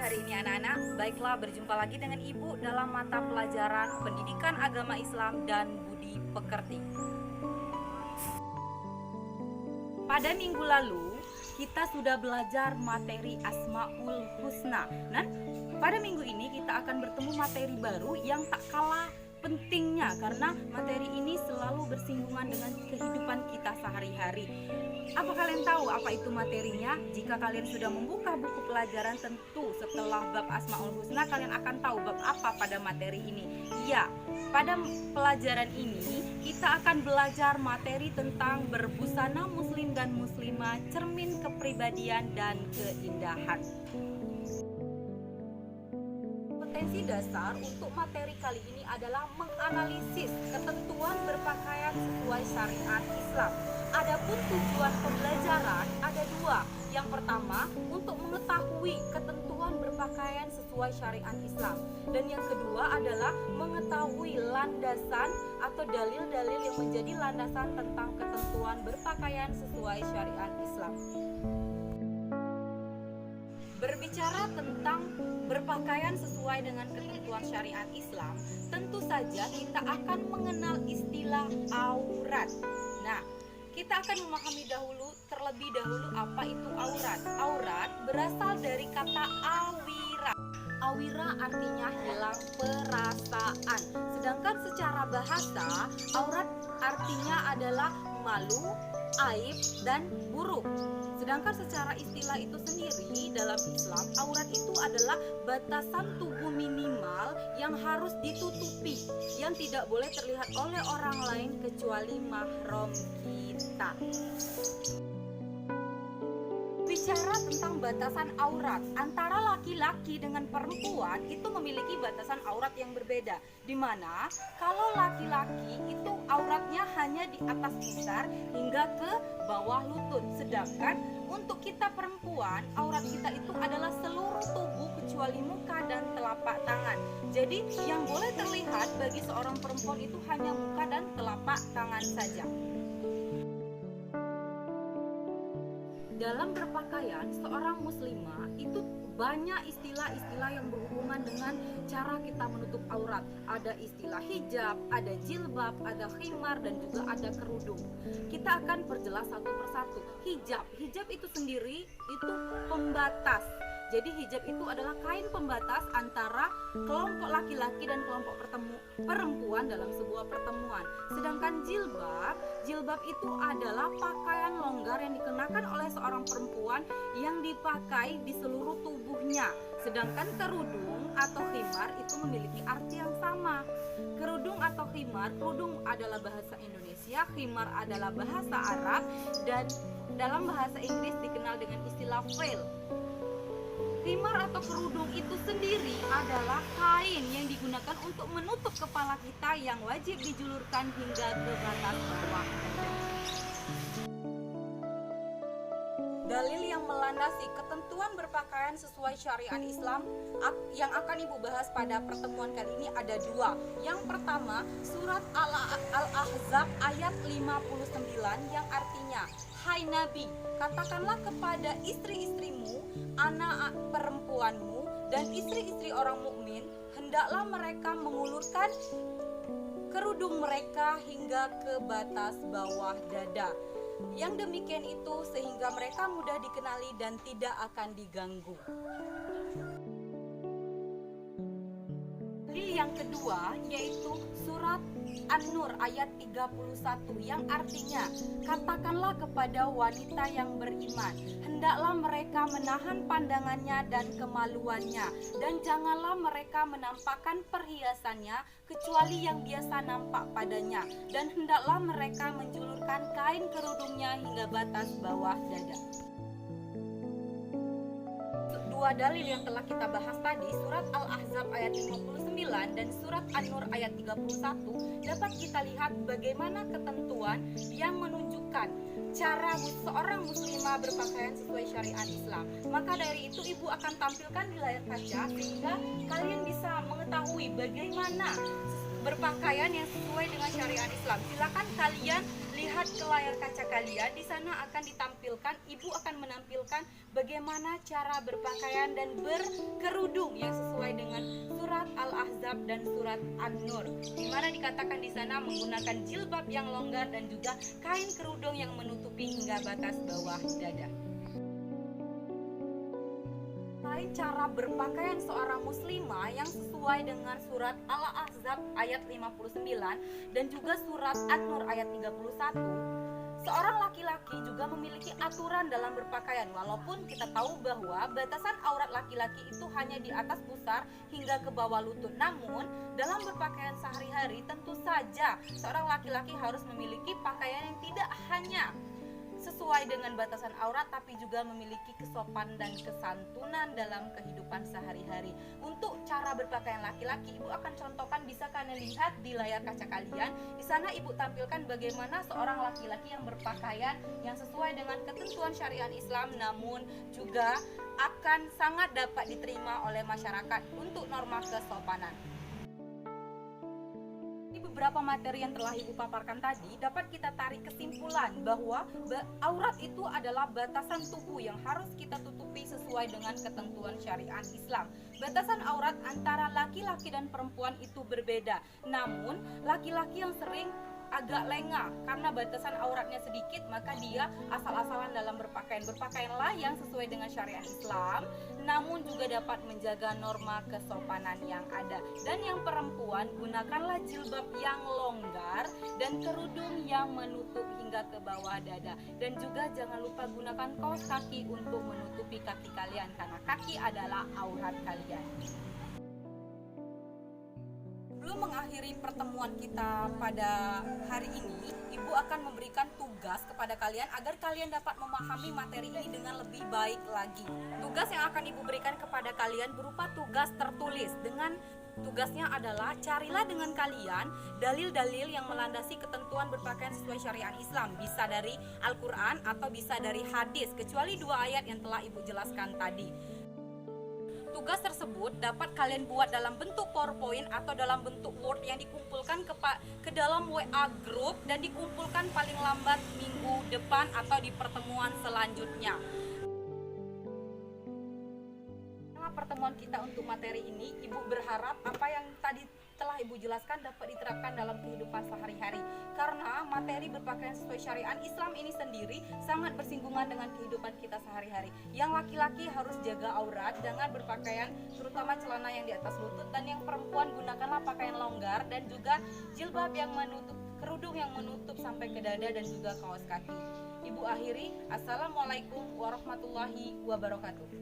hari ini anak-anak? Baiklah, berjumpa lagi dengan Ibu dalam mata pelajaran Pendidikan Agama Islam dan Budi Pekerti. Pada minggu lalu, kita sudah belajar materi Asmaul Husna. Dan pada minggu ini kita akan bertemu materi baru yang tak kalah pentingnya, karena materi ini selalu bersinggungan dengan kehidupan kita sehari-hari. Apa kalian tahu apa itu materinya? Jika kalian sudah membuka buku pelajaran, tentu setelah bab Asmaul Husna kalian akan tahu bab apa pada materi ini. Iya, pada pelajaran ini kita akan belajar materi tentang berbusana muslim dan muslimah, cermin kepribadian dan keindahan. Kompetensi dasar untuk materi kali ini adalah menganalisis ketentuan berpakaian sesuai syariat Islam. Adapun tujuan pembelajaran ada dua. Yang pertama, untuk mengetahui ketentuan berpakaian sesuai syariat Islam. Dan yang kedua adalah mengetahui landasan atau dalil-dalil yang menjadi landasan tentang ketentuan berpakaian sesuai syariat Islam. Berbicara tentang berpakaian sesuai dengan ketentuan syariat Islam, tentu saja kita akan mengenal istilah aurat. Nah, kita akan memahami terlebih dahulu apa itu aurat. Aurat berasal dari kata awira. Awira artinya hilang perasaan. Sedangkan secara bahasa, aurat artinya adalah malu, aib, dan buruk. Sedangkan secara istilah itu sendiri dalam Islam, aurat itu adalah batasan tubuh minimal yang harus ditutupi, yang tidak boleh terlihat oleh orang lain kecuali mahram kita. Bicara tentang batasan aurat antara laki-laki dengan perempuan, itu memiliki batasan aurat yang berbeda, di mana kalau laki-laki itu auratnya hanya di atas pusar hingga ke bawah lutut, sedangkan untuk kita perempuan aurat kita itu adalah seluruh tubuh kecuali muka dan telapak tangan. Jadi yang boleh terlihat bagi seorang perempuan itu hanya muka dan telapak tangan saja. Dalam berpakaian, seorang muslimah itu banyak istilah-istilah yang berhubungan dengan cara kita menutup aurat. Ada istilah hijab, ada jilbab, ada khimar, dan juga ada kerudung. Kita akan perjelas satu persatu. Hijab itu sendiri itu pembatas. Jadi hijab itu adalah kain pembatas antara kelompok laki-laki dan kelompok perempuan dalam sebuah pertemuan. Sedangkan jilbab itu adalah pakaian longgar yang dikenakan oleh seorang perempuan yang dipakai di seluruh tubuhnya. Sedangkan kerudung atau khimar itu memiliki arti yang sama. Kerudung atau khimar, kerudung adalah bahasa Indonesia, khimar adalah bahasa Arab, dan dalam bahasa Inggris dikenal dengan istilah veil. Khimar atau kerudung itu sendiri adalah kain yang digunakan untuk menutup kepala kita yang wajib dijulurkan hingga ke batas bawah. Dalil yang melandasi ketentuan berpakaian sesuai syariat Islam yang akan Ibu bahas pada pertemuan kali ini ada dua. Yang pertama, surat Al-Ahzab ayat 59 yang artinya, "Hai Nabi, katakanlah kepada istri-istrimu, anak perempuanmu, dan istri-istri orang mukmin, hendaklah mereka mengulurkan kerudung mereka hingga ke batas bawah dada." Yang demikian itu sehingga mereka mudah dikenali dan tidak akan diganggu. Yang kedua yaitu surat An-Nur ayat 31 yang artinya, katakanlah kepada wanita yang beriman, hendaklah mereka menahan pandangannya dan kemaluannya, dan janganlah mereka menampakkan perhiasannya kecuali yang biasa nampak padanya, dan hendaklah mereka menjulurkan kain kerudungnya hingga batas bawah dada. Dua dalil yang telah kita bahas tadi, surat Al-Ahzab ayat 59 dan surat An-Nur ayat 31, dapat kita lihat bagaimana ketentuan yang menunjukkan cara seorang muslimah berpakaian sesuai syariat Islam. Maka dari itu Ibu akan tampilkan di layar kaca sehingga kalian bisa mengetahui bagaimana berpakaian yang sesuai dengan syariat Islam. Silakan kalian lihat ke layar kaca kalian, di sana akan ditampilkan, ibu akan menampilkan bagaimana cara berpakaian dan berkerudung yang sesuai dengan surat Al-Ahzab dan surat An-Nur, di mana dikatakan di sana menggunakan jilbab yang longgar dan juga kain kerudung yang menutupi hingga batas bawah dada. Selain cara berpakaian seorang muslimah yang sesuai dengan surat Al-Ahzab ayat 59 dan juga surat An-Nur ayat 31, seorang laki-laki juga memiliki aturan dalam berpakaian. Walaupun kita tahu bahwa batasan aurat laki-laki itu hanya di atas pusar hingga ke bawah lutut, namun dalam berpakaian sehari-hari tentu saja seorang laki-laki harus memiliki pakaian yang tidak hanya sesuai dengan batasan aurat, tapi juga memiliki kesopanan dan kesantunan dalam kehidupan sehari-hari. Untuk cara berpakaian laki-laki, ibu akan contohkan, bisa kalian lihat di layar kaca kalian. Di sana ibu tampilkan bagaimana seorang laki-laki yang berpakaian yang sesuai dengan ketentuan syariat Islam, namun juga akan sangat dapat diterima oleh masyarakat untuk norma kesopanan. Beberapa materi yang telah ibu paparkan tadi dapat kita tarik kesimpulan bahwa aurat itu adalah batasan tubuh yang harus kita tutupi sesuai dengan ketentuan syariat Islam. Batasan aurat antara laki-laki dan perempuan itu berbeda, namun laki-laki yang sering agak lengah karena batasan auratnya sedikit, maka dia asal-asalan dalam berpakaian. Berpakaianlah yang sesuai dengan syariat Islam, namun juga dapat menjaga norma kesopanan yang ada. Dan yang perempuan, gunakanlah jilbab yang longgar dan kerudung yang menutup hingga ke bawah dada. Dan juga jangan lupa gunakan kaos kaki untuk menutupi kaki kalian, karena kaki adalah aurat kalian. Sebelum mengakhiri pertemuan kita pada hari ini, ibu akan memberikan tugas kepada kalian agar kalian dapat memahami materi ini dengan lebih baik lagi. Tugas yang akan ibu berikan kepada kalian berupa tugas tertulis. Dengan tugasnya adalah carilah dengan kalian dalil-dalil yang melandasi ketentuan berpakaian sesuai syariat Islam. Bisa dari Al-Quran atau bisa dari hadis, kecuali 2 ayat yang telah ibu jelaskan tadi. Tugas tersebut dapat kalian buat dalam bentuk PowerPoint atau dalam bentuk Word yang dikumpulkan ke dalam WA group dan dikumpulkan paling lambat minggu depan atau di pertemuan selanjutnya. Pertemuan kita untuk materi ini, ibu berharap apa yang tadi telah ibu jelaskan dapat diterapkan dalam kehidupan sehari-hari, karena materi berpakaian sesuai syariat Islam ini sendiri sangat bersinggungan dengan kehidupan kita sehari-hari. Yang laki-laki harus jaga aurat, jangan berpakaian terutama celana yang di atas lutut, dan yang perempuan gunakanlah pakaian longgar dan juga jilbab yang menutup, kerudung yang menutup sampai ke dada dan juga kaos kaki. Ibu akhiri, assalamualaikum warahmatullahi wabarakatuh.